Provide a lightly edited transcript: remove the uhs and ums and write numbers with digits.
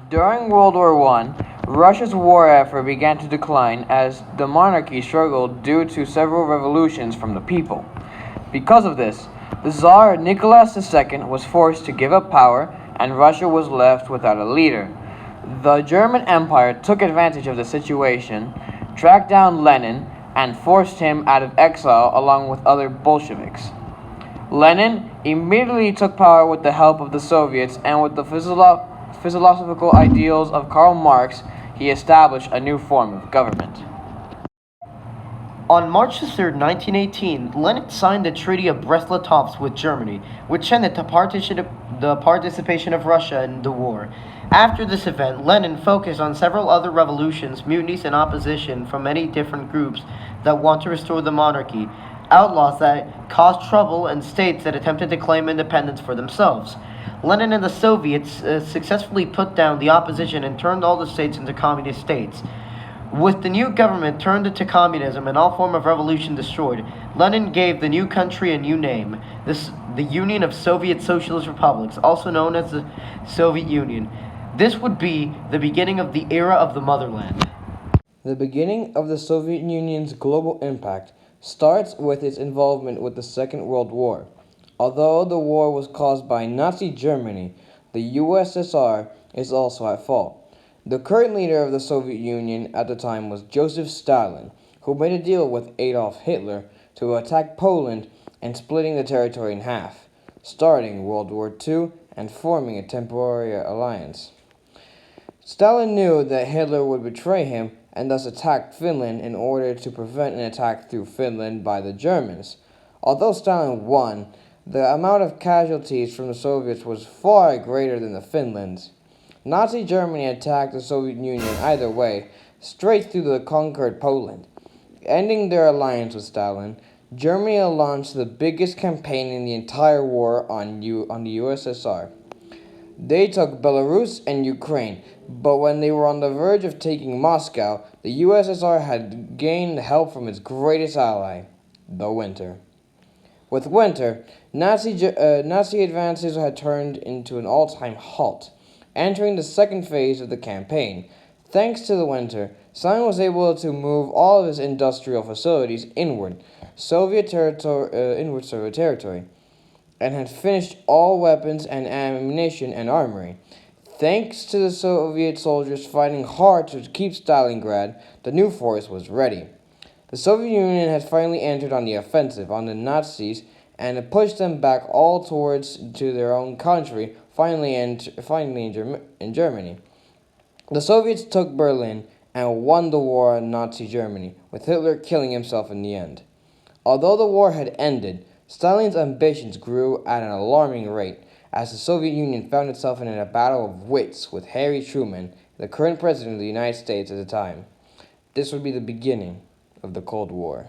During World War I, Russia's war effort began to decline as the monarchy struggled due to several revolutions from the people. Because of this, the Tsar Nicholas II was forced to give up power and Russia was left without a leader. The German Empire took advantage of the situation, tracked down Lenin, and forced him out of exile along with other Bolsheviks. Lenin immediately took power with the help of the Soviets, and with the philosophical ideals of Karl Marx, he established a new form of government. On March 3, 1918, Lenin signed the Treaty of Brest-Litovsk with Germany, which ended the participation of Russia in the war. After this event, Lenin focused on several other revolutions, mutinies, and opposition from many different groups that want to restore the monarchy, outlaws that caused trouble, and states that attempted to claim independence for themselves. Lenin and the Soviets successfully put down the opposition and turned all the states into communist states. With the new government turned into communism and all form of revolution destroyed, Lenin gave the new country a new name, the Union of Soviet Socialist Republics, also known as the Soviet Union. This would be the beginning of the era of the motherland. The beginning of the Soviet Union's global impact starts with its involvement with the Second World War. Although the war was caused by Nazi Germany, the USSR is also at fault. The current leader of the Soviet Union at the time was Joseph Stalin, who made a deal with Adolf Hitler to attack Poland and splitting the territory in half, starting World War II and forming a temporary alliance. Stalin knew that Hitler would betray him and thus attacked Finland in order to prevent an attack through Finland by the Germans. Although Stalin won, the amount of casualties from the Soviets was far greater than the Finland's. Nazi Germany attacked the Soviet Union either way, straight through the conquered Poland. Ending their alliance with Stalin, Germany launched the biggest campaign in the entire war on the USSR. They took Belarus and Ukraine, but when they were on the verge of taking Moscow, the USSR had gained help from its greatest ally, the Winter. With Winter, Nazi advances had turned into an all-time halt, entering the second phase of the campaign. Thanks to the Winter, Stalin was able to move all of his industrial facilities inward Soviet territory, and had finished all weapons and ammunition and armory. Thanks to the Soviet soldiers fighting hard to keep Stalingrad, the new force was ready. The Soviet Union had finally entered on the offensive on the Nazis and had pushed them back all towards to their own country, finally in Germany. The Soviets took Berlin and won the war on Nazi Germany, with Hitler killing himself in the end. Although the war had ended, Stalin's ambitions grew at an alarming rate, as the Soviet Union found itself in a battle of wits with Harry Truman, the current president of the United States at the time. This would be the beginning of the Cold War.